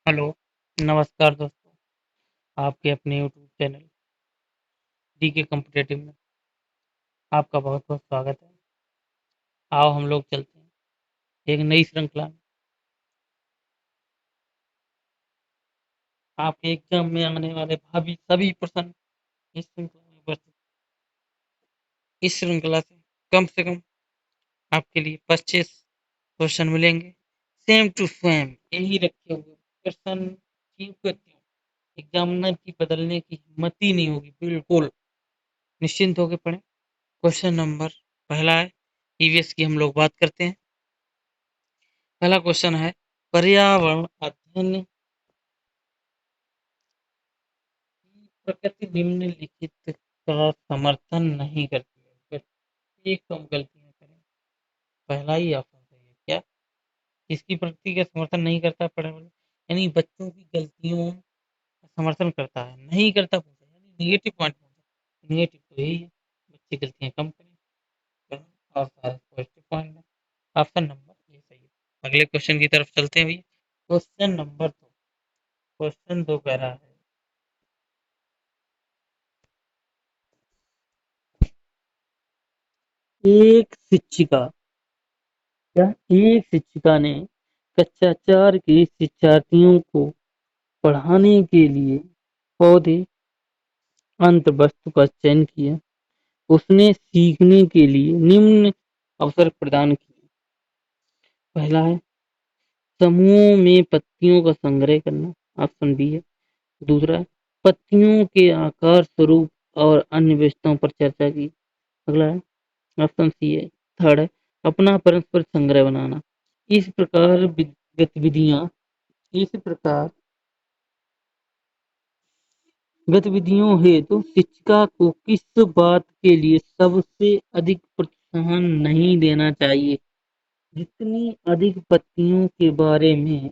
Hello, नमस्कार दोस्तों। आपके अपने यूट्यूब चैनल डी के कॉम्पिटिटिव में आपका बहुत बहुत स्वागत है। आओ हम लोग चलते हैं एक नई श्रृंखला में। आपके एग्जाम में आने वाले भावी सभी प्रश्न इस श्रृंखला में उपस्थित। इस श्रृंखला से कम आपके लिए 25 क्वेश्चन मिलेंगे, सेम टू सेम यही रखे हुए प्रश्न। एग्जामिनर की बदलने की हिम्मत ही नहीं होगी, बिल्कुल निश्चिंत होकर पढ़ें। क्वेश्चन नंबर पहला है, ईवीएस की हम लोग बात करते हैं। पहला क्वेश्चन है, पर्यावरण अध्ययन की प्रकृति निम्नलिखित का समर्थन नहीं करती है। बस एक कम गलतियां करें, पहला ही ऑप्शन सही है क्या? इसकी प्रकृति का समर्थन नहीं करता पढ़ने वाले, यानी बच्चों की गलतियों का समर्थन करता है, नहीं करता पूछा, यानी निगेटिव पॉइंट पूछा। निगेटिव तो यही है, बच्चे गलतियां कम करें और सारे पॉजिटिव पॉइंट है। ऑप्शन नंबर ये सही है। अगले क्वेश्चन की तरफ चलते हैं भैया। क्वेश्चन 2 कह रहा है, एक शिक्षिका क्या एक शिक्षिका ने कक्षा 4 के शिक्षार्थियों को पढ़ाने के लिए पौधे अंत वस्तु का चयन किया। उसने सीखने के लिए निम्न अवसर प्रदान किए। पहला है, समूह में पत्तियों का संग्रह करना, ऑप्शन बी है। दूसरा है, पत्तियों के आकार, स्वरूप और अन्य विशेषताओं पर चर्चा की। अगला है, ऑप्शन सी है। थर्ड है, अपना परस्पर संग्रह बनाना। इस प्रकार गतिविधियां इस प्रकार गतिविधियों हेतु शिक्षिका को किस बात के लिए सबसे अधिक प्रोत्साहन नहीं देना चाहिए? जितनी अधिक पत्तियों के बारे में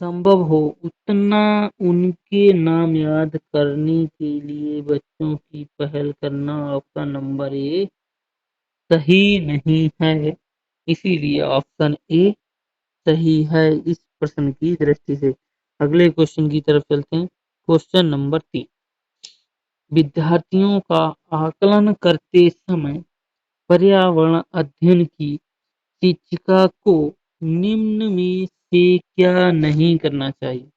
संभव हो उतना उनके नाम याद करने के लिए बच्चों की पहल करना। ऑप्शन नंबर ए सही नहीं है, इसीलिए ऑप्शन ए सही है इस प्रश्न की दृष्टि से। अगले क्वेश्चन की तरफ चलते हैं। क्वेश्चन नंबर 3, विद्यार्थियों का आकलन करते समय पर्यावरण अध्ययन की शिक्षिका को निम्न में से क्या नहीं करना चाहिए?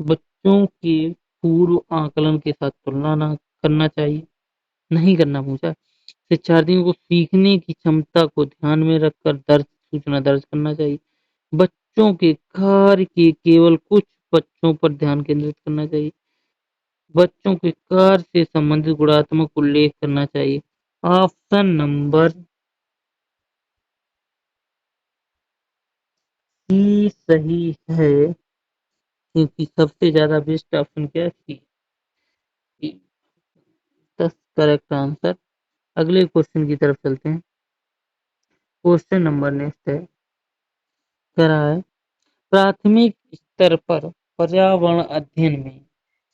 बच्चों के पूर्व आकलन के साथ तुलना न करना चाहिए, नहीं करना पूछा। शिक्षार्थियों को सीखने की क्षमता को ध्यान में रखकर दर्ज सूचना दर्ज करना चाहिए। बच्चों के कार्य के केवल कुछ बच्चों पर ध्यान केंद्रित करना चाहिए। बच्चों के कार्य से संबंधित गुणात्मक उल्लेख करना चाहिए। ऑप्शन नंबर सी सही है, क्योंकि सबसे ज्यादा बेस्ट ऑप्शन क्या है? सी। दस करेक्ट आंसर। अगले क्वेश्चन की तरफ चलते हैं। क्वेश्चन नंबर नेक्स्ट है, कह रहा है, प्राथमिक स्तर पर पर्यावरण अध्ययन में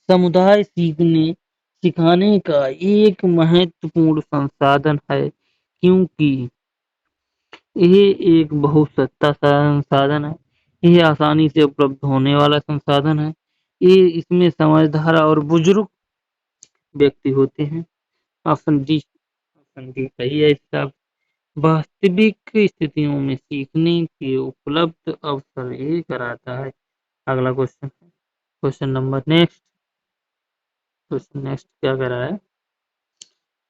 समुदाय सीखने सिखाने का एक महत्वपूर्ण संसाधन है, क्योंकि ये एक बहुसत्ता संसाधन है। ये आसानी से उपलब्ध होने वाला संसाधन है। ये इसमें समझदार और बुजुर्ग व्यक्ति होते हैं। ऑप्शन डी सही है इसका। वास्तविक स्थितियों में सीखने के उपलब्ध अवसर ये कराता है। अगला question number next. Question next क्या कर रहा है,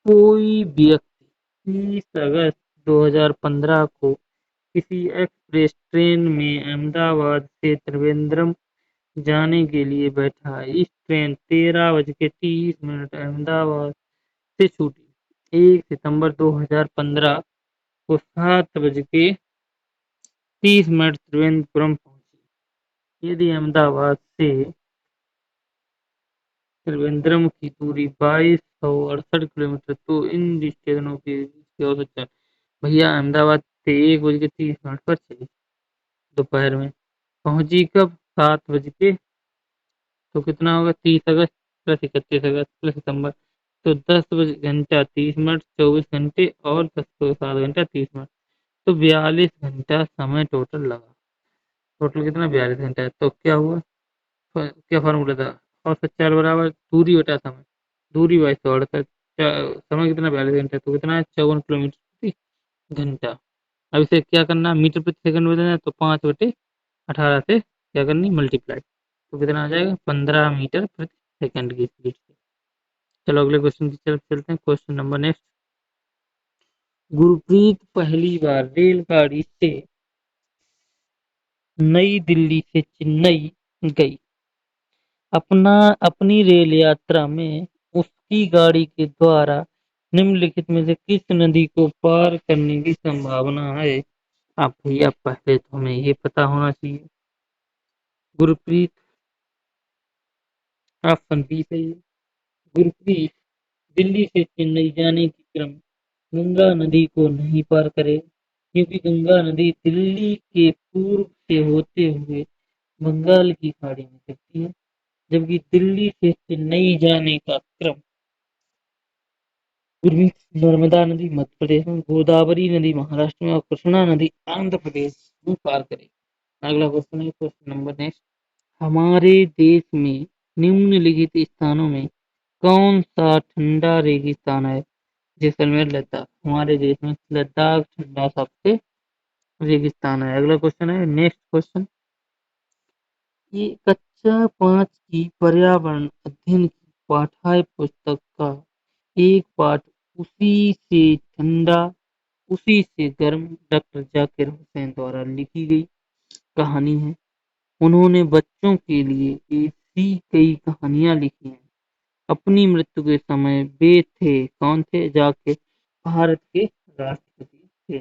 कोई व्यक्ति 30 अगस्त 2015 को किसी एक्सप्रेस ट्रेन में अहमदाबाद से त्रिवेंद्रम जाने के लिए बैठा। इस ट्रेन 13 बज के 30 मिनट अहमदाबाद से छूटी। 1 सितंबर 2015 को 7 बज के 30 मिनट त्रिवेंद्रपुरम पहुंची। यदि अहमदाबाद से त्रिवेंद्रम की दूरी 2268 किलोमीटर, तो इन स्टेशनों के बीच की औसत चाल। भैया अहमदाबाद से 1 बज के 30 मिनट पर चली, दोपहर में पहुंची कब? 7 बज के, तो कितना होगा? 30 अगस्त प्लस 31 अगस्त प्लस सितंबर, तो 10 घंटा 30 मिनट, 24 घंटे और 10 को 7 घंटा 30 मिनट, तो 42 घंटा समय टोटल लगा। टोटल कितना 42 घंटा है, तो क्या हुआ, क्या फार्मूला था, और चार बराबर दूरी बटा समय, दूरी बाई 168, समय कितना 42 घंटा, तो कितना है 54 किलोमीटर प्रति घंटा। अब इसे क्या करना, मीटर प्रति सेकंड में देना है, तो 5/18 से क्या करनी, मल्टीप्लाई, तो कितना आ जाएगा 15 मीटर प्रति सेकंड की स्पीड से। चलो अगले क्वेश्चन की तरफ चलते हैं। Question number next. गुरप्रीत पहली बार रेलगाड़ी से नई दिल्ली से चेन्नई गई। अपना अपनी रेल यात्रा में उसकी गाड़ी के द्वारा निम्नलिखित में से किस नदी को पार करने की संभावना है। अब भैया पहले तो हमें ये पता होना चाहिए। गुरप्रीत, ऑप्शन बी सही है। गुरप्रीत दिल्ली से चेन्नई जाने के क्रम गंगा नदी को नहीं पार करे, क्योंकि गंगा नदी दिल्ली के पूर्व से होते हुए बंगाल की खाड़ी में गिरती है, जबकि दिल्ली से चेन्नई जाने का क्रम पूर्वी नर्मदा नदी मध्य प्रदेश में, गोदावरी नदी महाराष्ट्र में और कृष्णा नदी आंध्र प्रदेश में पार करेगी। अगला क्वेश्चन है, क्वेश्चन नंबर नेक्स्ट। हमारे देश में निम्नलिखित स्थानों में कौन सा ठंडा रेगिस्तान है। जैसलमेर, लद्दाख। हमारे देश में लद्दाख ठंडा सबसे रेगिस्तान है। अगला क्वेश्चन है, नेक्स्ट क्वेश्चन। ये कक्षा 5 की पर्यावरण अध्ययन की पाठ्य पुस्तक का एक पाठ उसी से ठंडा उसी से गर्म डॉक्टर जाकिर हुसैन द्वारा लिखी गई कहानी है। उन्होंने बच्चों के लिए ऐसी कई कहानियां लिखी हैं। अपनी मृत्यु के समय वे थे कौन थे, जाकिर भारत के राष्ट्रपति थे।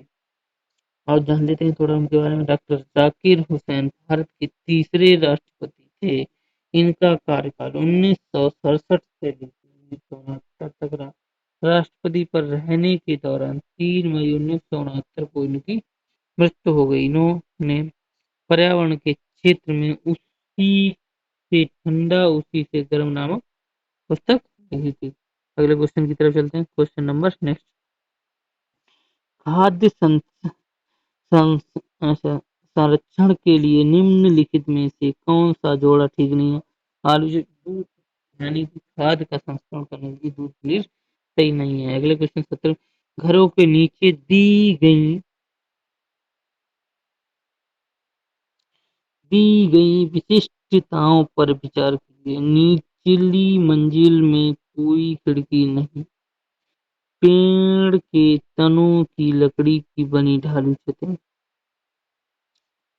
और जान लेते हैं थोड़ा उनके बारे में। डॉक्टर जाकिर हुसैन भारत के तीसरे राष्ट्रपति थे। इनका कार्यकाल 1967 से लेकर 1969 तक रहा। राष्ट्रपति पर रहने के दौरान 3 मई 1969 को इनकी मृत्यु हो गई। इन्होंने पर्यावरण के क्षेत्र में उसी से ठंडा उसी से गर्म नामक पुस्तक लिखी थी। अगले क्वेश्चन की तरफ चलते हैं। Question number next. खाद्य संरक्षण के लिए निम्नलिखित में से कौन सा जोड़ा ठीक नहीं है। आलू जो दूध यानी कि खाद का संस्करण करने की दूध पनीर सही नहीं है। अगले क्वेश्चन 17। घरों के नीचे दी गई विशिष्टताओं पर विचार कीजिए। निचली मंजिल में कोई खिड़की नहीं। पेड़ के तनों की लकड़ी की बनी ढालू छतें।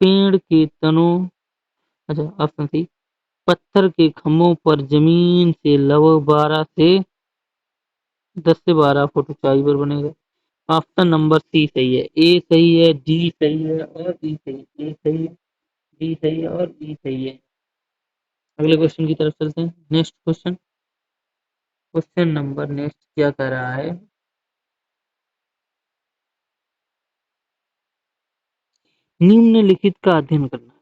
पेड़ के तनों, अच्छा ऑप्शन सी, पत्थर के खंभों पर जमीन से लगभग 10 से 12 फुट ऊंचाई पर बनेगा। ऑप्शन नंबर सी सही है। ए सही है, डी सही है और बी सही है। ए सही है, डी सही है और बी सही है। अगले क्वेश्चन की तरफ चलते हैं। Next question. Question number next क्या कह रहा है। निम्नलिखित का अध्ययन करना।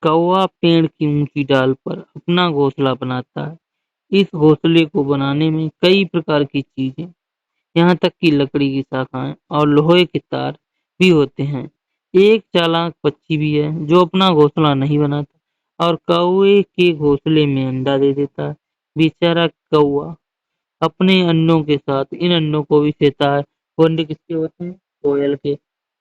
कौवा पेड़ की ऊंची डाल पर अपना घोंसला बनाता है। इस घोंसले को बनाने में कई प्रकार की चीजें, यहाँ तक कि लकड़ी की शाखाएं और लोहे के तार भी होते हैं। एक चालाक पक्षी भी है जो अपना घोंसला नहीं बनाता और कौवे के घोंसले में अंडा दे देता है। बेचारा कौवा अपने अंडों के साथ इन अंडों को भी देता है। वो अंडे किसके होते हैं, कोयल के।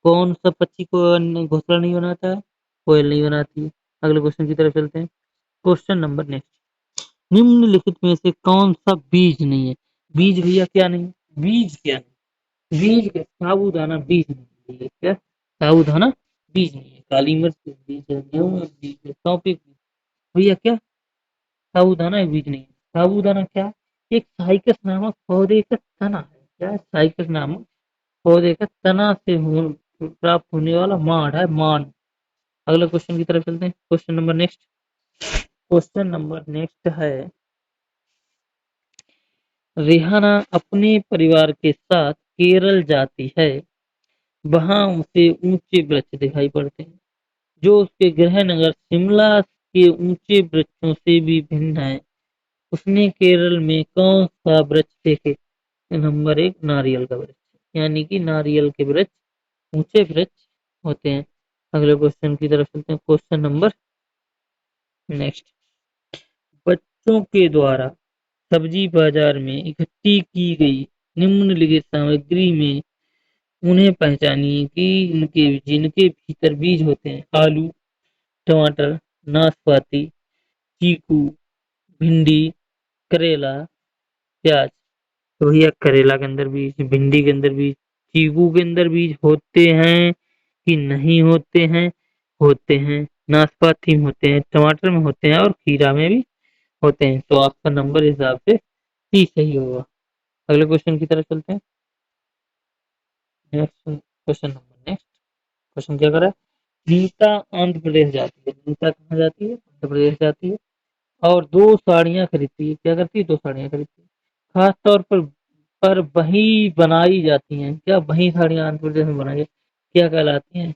कौन सा पक्षी को घोंसला नहीं बनाता है, कोयल नहीं बनाती है। अगले क्वेश्चन की तरफ चलते हैं। Question number next. निम्नलिखित में से कौन सा बीज नहीं है। बीज भैया क्या नहीं, बीज क्या नहीं, बीज के साबूदाना बीज नहीं है। क्या साबूदाना बीज नहीं है। काली मिर्च के बीज है, गेहूं के बीज है, सौंफ के बीज। भैया क्या साबूदाना एक बीज नहीं है। साबूदाना क्या, एक साइकस नामक पौधे का तना है। क्या है? साइकस नामक पौधे का तना से प्राप्त होने वाला माड़ है, माड़। अगले क्वेश्चन की तरफ चलते हैं। Question number next. Question number next है। रिहाना अपने परिवार के साथ केरल जाती है। वहां उसे ऊंचे वृक्ष दिखाई पड़ते हैं जो उसके गृह नगर शिमला के ऊंचे वृक्षों से भी भिन्न है। उसने केरल में कौन सा वृक्ष देखे। नंबर 1, नारियल का वृक्ष, यानी कि नारियल के वृक्ष ऊंचे वृक्ष होते हैं। अगले क्वेश्चन की तरफ चलते हैं। Question number next. बच्चों के द्वारा सब्जी बाजार में इकट्ठी की गई निम्नलिखित सामग्री में उन्हें पहचानिए कि इनके जिनके भीतर बीज होते हैं। आलू, टमाटर, नाशपाती, चीकू, भिंडी, करेला, प्याज। तो भैया करेला के अंदर बीज, भिंडी के अंदर बीज, चीकू के अंदर बीज होते हैं कि नहीं होते हैं? होते हैं। नाशपाती में होते हैं, टमाटर में होते हैं और खीरा में भी होते हैं। तो आपका नंबर इस हिसाब से सी सही होगा। अगले क्वेश्चन की तरफ चलते हैं। Next question number next. Question क्या कर रहा है? नीता आंध्र प्रदेश जाती है। नीता कहाँ जाती है? आंध्र प्रदेश जाती है। और दो साड़ियां खरीदती है। क्या करती है? दो साड़ियां खरीदती है। खास तौर पर वही बनाई जाती हैं। क्या वही साड़ियां आंध्र प्रदेश में बनाई जाती, क्या कहलाती हैं?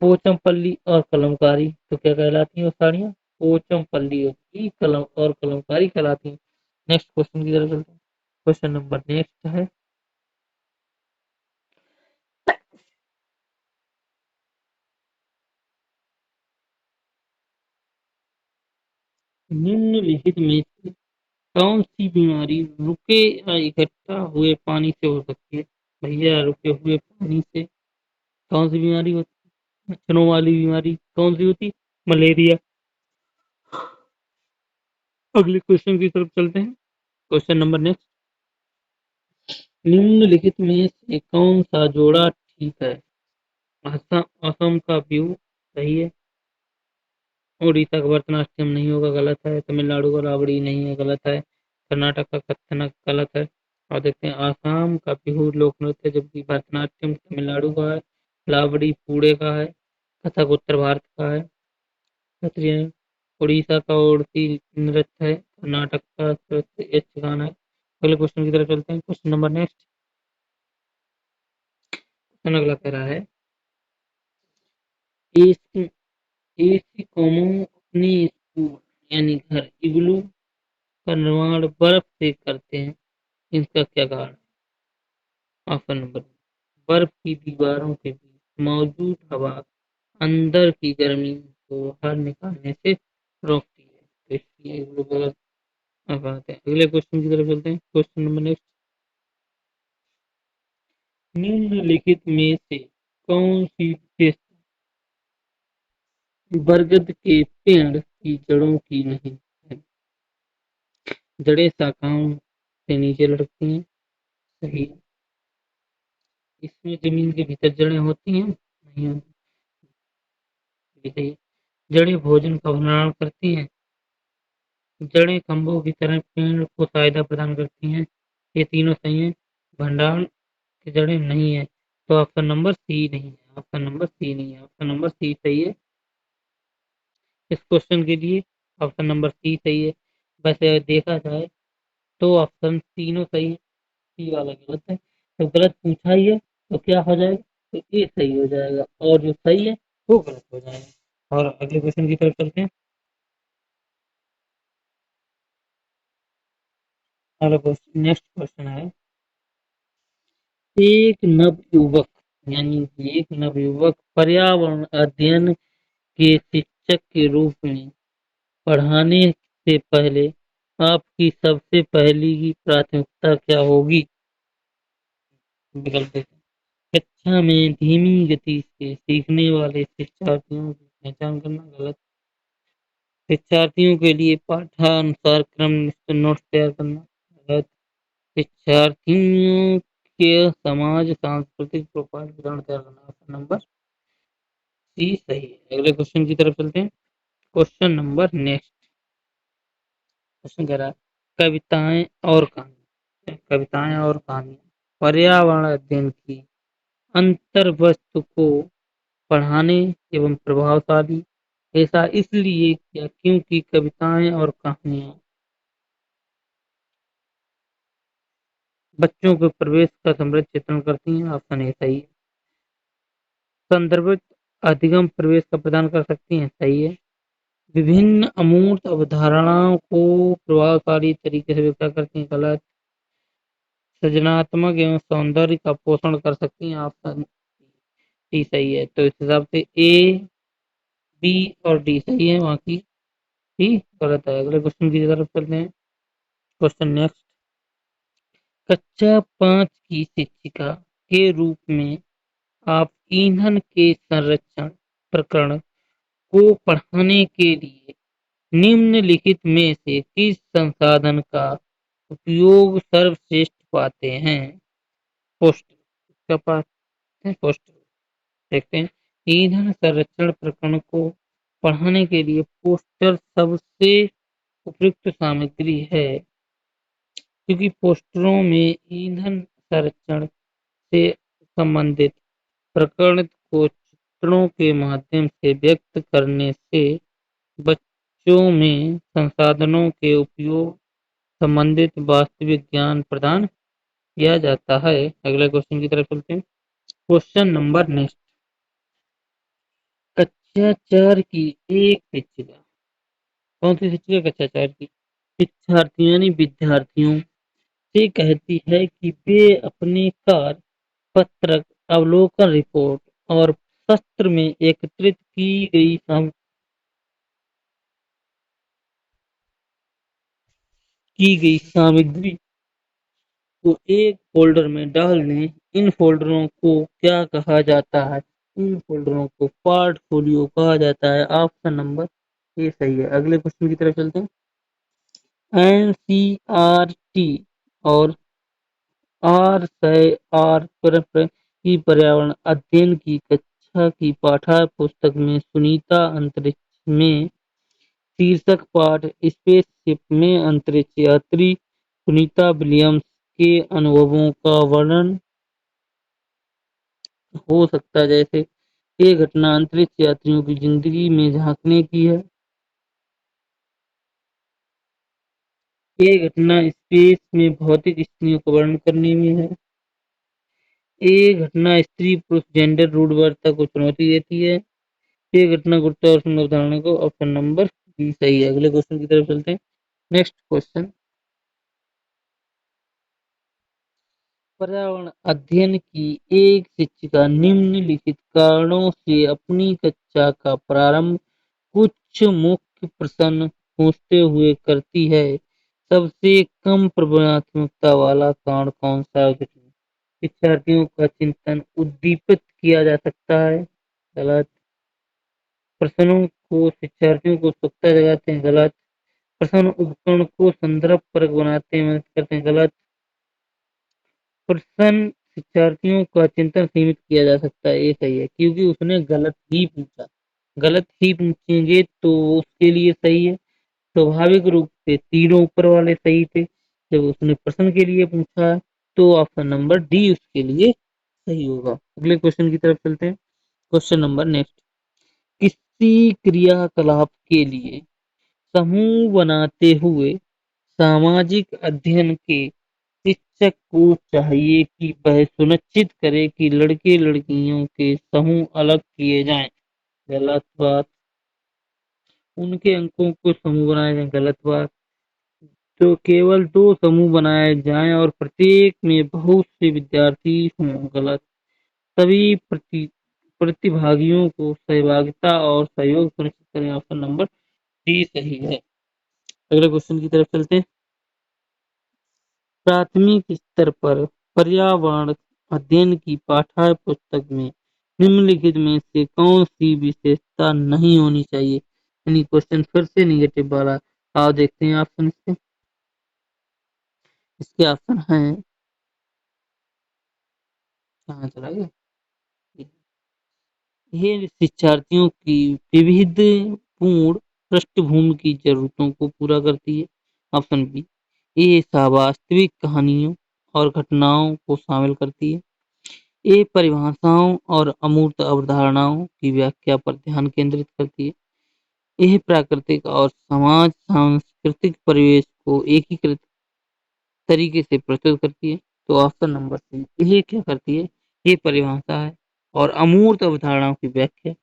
पोचमपल्ली और कलमकारी। तो क्या कहलाती हैं वो साड़ियाँ? पोचमपल्ली की कलम और कलमकारी कहलाती हैं। नेक्स्ट क्वेश्चन की तरफ चलते हैं। क्वेश्चन नंबर नेक्स्ट है। निम्नलिखित में से कौन सी बीमारी रुके या इकट्ठा हुए पानी से हो सकती है? भैया रुके हुए पानी से कौन सी बीमारी होती है? मच्छरों वाली बीमारी कौन सी होती? मलेरिया। अगले क्वेश्चन की तरफ चलते हैं। Question number next. निम्नलिखित में से कौन सा जोड़ा ठीक है? असम, असम का व्यू सही है। उड़ीसा का भरतनाट्यम नहीं होगा, गलत है। तमिलनाडु का रावड़ी नहीं है, गलत है। कर्नाटक का कथक गलत है। और देखते हैं आसाम का बिहू लोक नृत्य, जबकि भरतनाट्यम तमिलनाडु का है, रावड़ी पुणे का है, कथक उत्तर भारत का है। क्षत्रिय उड़ीसा का ओडिसी नृत्य है, कर्नाटक का नृत्य यक्षगान है। अगले क्वेश्चन की तरफ चलते हैं। Question number next. क्वेश्चन अगला कह रहा है, एसी एसी कॉमो अपनी स्कूल यानी घर इग्लू का निर्माण बर्फ से करते हैं। इसका क्या कारण है? ऑप्शन नंबर, बर्फ की दीवारों के बीच मौजूद हवा अंदर की गर्मी को बाहर निकालने से रोकती है, तो इसलिए इग्लू गलत बात है। अगले क्वेश्चन की तरफ चलते हैं। Question number next. निम्नलिखित में से कौन सी विशेषता बरगद के पेड़ की जड़ों की नहीं है? जड़ें शाखाओं से नीचे लटकती हैं, सही। इसमें जमीन के भीतर जड़ें होती हैं, नहीं होती, भी सही है। जड़ें भोजन का भंडारण करती हैं, जड़ें खंभों की तरह पेड़ को सहायता प्रदान करती हैं, ये तीनों सही हैं। भंडारण की जड़ें नहीं है, तो ऑप्शन नंबर सी नहीं है। ऑप्शन नंबर सी नहीं है, ऑप्शन नंबर सी सही है। इस क्वेश्चन के लिए ऑप्शन नंबर सी सही है। वैसे अगर देखा जाए तो ऑप्शन तीनों सही है, सी वाला गलत है। तो गलत पूछा ही है तो क्या हो जाएगा? तो ये सही हो जाएगा और जो सही है वो गलत हो जाएगा। और अगले क्वेश्चन की तरफ चलते हैं। अगला क्वेश्चन नेक्स्ट क्वेश्चन है, एक नवयुवक यानी कि एक नवयुवक पर्यावरण अध्ययन के शिक्षक के रूप में पढ़ाने से पहले आपकी सबसे पहली की प्राथमिकता क्या होगी? विकल्प देखें। कक्षा में धीमी गति से सीखने वाले शिक्षार्थियों की पहचान करना, गलत। शिक्षार्थियों के लिए पाठानुसार क्रम निश्चित नोट्स तैयार करना, गलत। शिक्षार्थियों के समाज सांस्कृतिक प्रोफाइल विवरण तैयार करना, ऑप्शन नंबर सी सही है। अगले क्वेश्चन की तरफ चलते हैं। Question number next. क्वेश्चन कह रहा है, कविताएं और कहानी, कविताएं और कहानियां पर्यावरण अध्ययन की अंतर वस्तु को पढ़ाने एवं प्रभावशाली। ऐसा इसलिए किया क्योंकि कविताएं और कहानियां बच्चों के प्रवेश का समृद्ध चित्रण करती हैं, ऑप्शन ए सही है। संदर्भित अधिगम प्रवेश का प्रदान कर सकती हैं, सही है। विभिन्न अमूर्त अवधारणाओं को प्रभावशाली तरीके से व्यक्त करती हैं, गलत। सृजनात्मक एवं सौंदर्य का पोषण कर सकती हैं, ऑप्शन डी सही है। तो इस हिसाब से ए, बी और डी सही है, बाकी डी गलत है। अगले क्वेश्चन की तरफ चलते हैं। Question next. कक्षा 5 की शिक्षिका के रूप में आप ईंधन के संरक्षण प्रकरण को पढ़ाने के लिए निम्नलिखित में से किस संसाधन का उपयोग सर्वश्रेष्ठ पाते हैं? पोस्टर। इसका पास है पोस्टर। देखते हैं। ईंधन संरक्षण प्रकरण को पढ़ाने के लिए पोस्टर सबसे उपयुक्त सामग्री है, क्योंकि पोस्टरों में ईंधन संरक्षण से संबंधित प्रकरण को चित्रों के माध्यम से व्यक्त करने से बच्चों में संसाधनों के उपयोग संबंधित वास्तविक ज्ञान प्रदान किया जाता है। अगले क्वेश्चन की तरफ चलते हैं। Question number next. कक्षा 4 की एक शिक्षिका, कौन सी शिक्षिका? कक्षा 4 की शिक्षार्थियों यानी विद्यार्थियों से कहती है कि वे अपने कार्य पत्रक, अवलोकन रिपोर्ट और सत्र में एकत्रित की गई सामग्री को एक फोल्डर में डाल लें। इन फोल्डरों को क्या कहा जाता है? इन फोल्डरों को पोर्टफोलियो कहा जाता है। ऑप्शन नंबर ए सही है। अगले क्वेश्चन की तरफ चलते हैं। एनसीईआरटी और आर की पर्यावरण अध्ययन की कक्षा की पाठ्य पुस्तक में सुनीता अंतरिक्ष में शीर्षक पाठ स्पेसशिप में अंतरिक्ष यात्री सुनीता विलियम्स के अनुभवों का वर्णन हो सकता है। जैसे ये घटना अंतरिक्ष यात्रियों की जिंदगी में झांकने की है। ये घटना स्पेस में भौतिक स्थितियों का वर्णन करने में है। ये घटना स्त्री पुरुष जेंडर रूढ़िवादिता को चुनौती देती है। ये घटना गुरुत्वाकर्षण अवधारणा को। ऑप्शन नंबर बी सही है। अगले क्वेश्चन की तरफ चलते हैं। Next question. पर्यावरण अध्ययन की एक शिक्षिका निम्नलिखित कारणों से अपनी कक्षा का प्रारंभ कुछ मुख्य प्रश्न पूछते हुए करती है। सबसे कम प्रभावनात्मकता वाला कारण कौन सा है? शिक्षार्थियों का चिंतन उद्दीपित किया जा सकता है। गलत। प्रश्नों को शिक्षार्थियों को उत्सुकता जगाते हैं। गलत। प्रश्न उपकरण को संदर्भ परक बनाते हैं, मदद करते हैं। गलत। प्रश्न शिक्षार्थियों का चिंतन सीमित किया जा सकता है। ये सही है, क्योंकि उसने गलत ही पूछा। गलत ही पूछेंगे तो उसके लिए सही है। स्वाभाविक रूप से तीनों ऊपर वाले सही थे। जब उसने प्रश्न के लिए पूछा तो ऑप्शन नंबर डी उसके लिए सही होगा। अगले क्वेश्चन की तरफ चलते हैं। Question number next. किसी क्रियाकलाप के लिए समूह बनाते हुए सामाजिक अध्ययन के शिक्षक को चाहिए कि वह सुनिश्चित करे कि लड़के लड़कियों के समूह अलग किए जाएं। गलत बात। उनके अंकों को समूह बनाए जाए। गलत बात। तो केवल दो समूह बनाए जाएं और प्रत्येक में बहुत से विद्यार्थी हों। गलत। सभी प्रतिभागियों को सहभागिता और सहयोग सुनिश्चित करें। ऑप्शन नंबर डी सही है। अगले क्वेश्चन की तरफ चलते हैं। प्राथमिक स्तर पर पर्यावरण अध्ययन की पाठ्य पुस्तक में निम्नलिखित में से कौन सी विशेषता नहीं होनी चाहिए? यानी क्वेश्चन फिर से निगेटिव वाला। आओ देखते हैं ऑप्शन इसके। इसके ऑप्शन हैं। कहाँ चला गया? ये शिक्षार्थियों की विविधपूर्ण पृष्ठभूमि की जरूरतों को पूरा करती है। Option B. ये वास्तविक कहानियों और घटनाओं को शामिल करती है। ये परिभाषाओं और अमूर्त अवधारणाओं की व्याख्या पर ध्यान केंद्रित करती है। यह प्राकृतिक और समाज सांस्कृतिक परिवेश को एकीकृत तरीके से प्रस्तुत करती है। तो ऑप्शन नंबर सी ये क्या करती है? ये परिभाषा है और अमूर्त अवधारणाओं की व्याख्या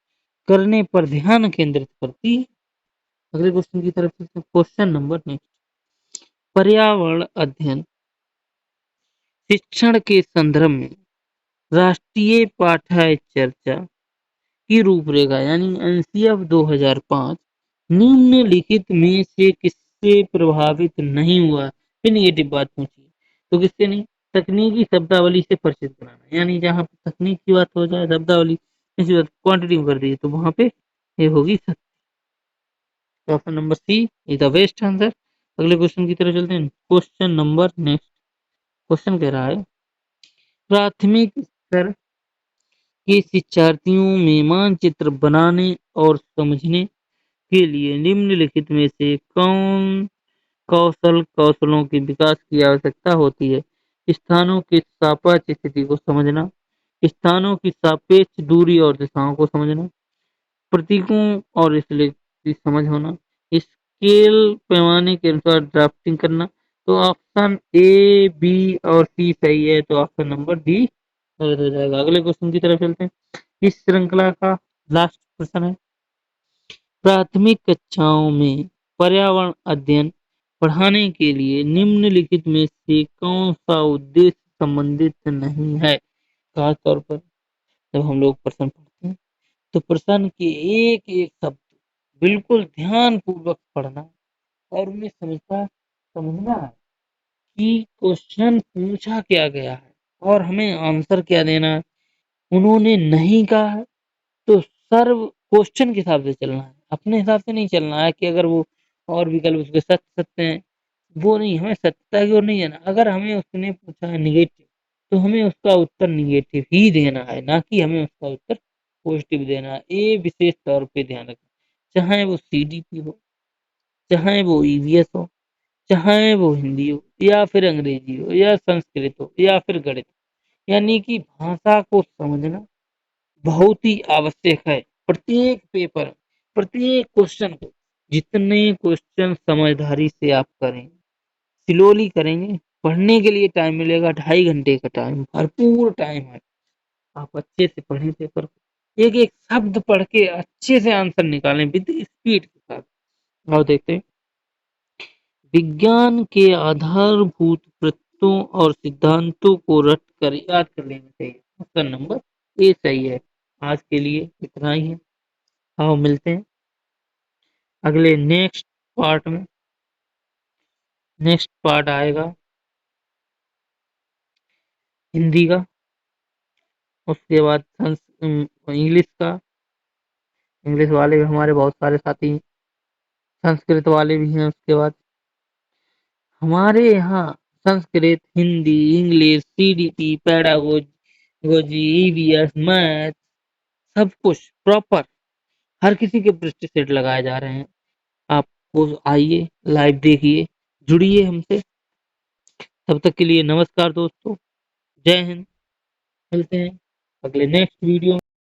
करने पर ध्यान केंद्रित करती है। अगले क्वेश्चन की तरफ चलते हैं। Question number next. पर्यावरण अध्ययन शिक्षण के संदर्भ में राष्ट्रीय पाठ्य चर्चा की रूपरेखा यानी एनसीएफ 2005 निम्नलिखित में से किससे प्रभावित नहीं हुआ? फिर नेगेटिव बात पूछी तो किससे नहीं? तकनीकी शब्दावली से परिचित बनाना, यानी जहाँ पे तकनीक की बात हो जाए, शब्दावली इसी बात क्वांटिटी में कर दी तो वहां पे ये होगी तो option number C is the best answer. अगले क्वेश्चन की तरफ चलते हैं। क्वेश्चन नंबर नेक्स्ट क्वेश्चन कह रहा है प्राथमिक स्तर के शिक्षार्थियों में मानचित्र बनाने और समझने के लिए निम्नलिखित में से कौन कौशलों के विकास की आवश्यकता होती है? स्थानों के सापेक्ष स्थिति को समझना, स्थानों की सापेक्ष दूरी और दिशाओं को समझना, प्रतीकों और इसलिए की समझ होना, स्केल पैमाने के अनुसार ड्राफ्टिंग करना। तो ऑप्शन ए बी और सी सही है, तो ऑप्शन नंबर डी गलत हो जाएगा। अगले क्वेश्चन की तरफ चलते हैं। इस श्रृंखला का लास्ट क्वेश्चन है प्राथमिक कक्षाओं में पर्यावरण अध्ययन पढ़ाने के लिए निम्नलिखित में से कौन सा उद्देश्य संबंधित नहीं है? खासतौर पर जब हम लोग प्रश्न पढ़ते हैं तो प्रश्न के एक एक शब्द बिल्कुल ध्यान पूर्वक पढ़ना और उन्हें समझना है कि क्वेश्चन पूछा क्या गया है और हमें आंसर क्या देना है। उन्होंने नहीं कहा है तो सर्व क्वेश्चन के हिसाब से चलना है, अपने हिसाब से नहीं चलना है कि अगर वो और विकल्प उसके सत्य सत्य हैं, वो नहीं, हमें सत्यता की ओर नहीं जाना। अगर हमें उसने पूछा है निगेटिव तो हमें उसका उत्तर निगेटिव ही देना है, ना कि हमें उसका उत्तर पॉजिटिव देना है। ये विशेष तौर पे ध्यान रखना, चाहे वो सीडीपी हो, चाहे वो ईवीएस हो, चाहे वो हिंदी हो या फिर अंग्रेजी हो या संस्कृत हो या फिर गणित, यानी कि भाषा को समझना बहुत ही आवश्यक है। प्रत्येक पेपर, प्रत्येक क्वेश्चन को, जितने क्वेश्चन समझदारी से आप करें, स्लोली करेंगे, पढ़ने के लिए टाइम मिलेगा 2.5 घंटे का टाइम, भरपूर टाइम है। आप अच्छे से पढ़ें पेपर को, एक एक शब्द पढ़ के अच्छे से आंसर निकालें विद स्पीड के साथ। और देखते हैं विज्ञान के आधारभूत तत्वों और सिद्धांतों को रट कर याद कर लेना चाहिए। ऑप्शन नंबर ए सही है। आज के लिए इतना ही है। आओ मिलते हैं अगले नेक्स्ट पार्ट में। नेक्स्ट पार्ट आएगा हिंदी का, उसके बाद इंग्लिश का। इंग्लिश वाले भी हमारे बहुत सारे साथी हैं, संस्कृत वाले भी हैं। उसके बाद हमारे यहाँ Sanskrit, Hindi, English, CDP, pedagogy, EVS, math, सब कुछ प्रॉपर हर किसी के पृष्ठ सेट लगाए जा रहे हैं। आपको आइए, लाइव देखिए, जुड़िए हमसे। तब तक के लिए नमस्कार दोस्तों, जय हिंद। मिलते हैं अगले नेक्स्ट वीडियो।